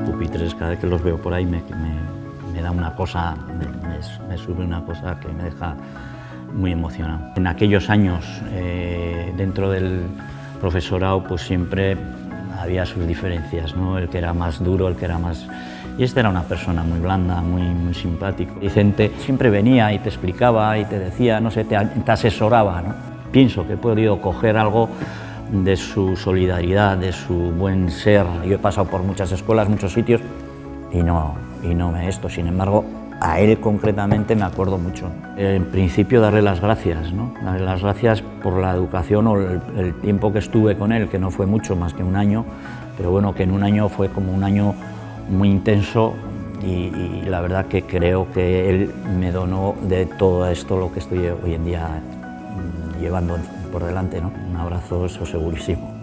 pupitres, cada vez que los veo por ahí me da una cosa, me sube una cosa que me deja muy emocionado. En aquellos años, dentro del profesorado, pues siempre había sus diferencias, ¿no? El que era más duro, el que era más... Y este era una persona muy blanda, muy simpático. Vicente siempre venía y te explicaba y te decía, no sé, te asesoraba, ¿no? Pienso que he podido coger algo de su solidaridad, de su buen ser. Yo he pasado por muchas escuelas, muchos sitios y no esto. Sin embargo, a él concretamente me acuerdo mucho. En principio darle las gracias, ¿no? Darle las gracias por la educación o el tiempo que estuve con él, que no fue mucho, más que un año, pero bueno, que en un año fue como un año muy intenso y la verdad que creo que él me donó de todo esto lo que estoy hoy en día llevando por delante, ¿no? Un abrazo, eso segurísimo.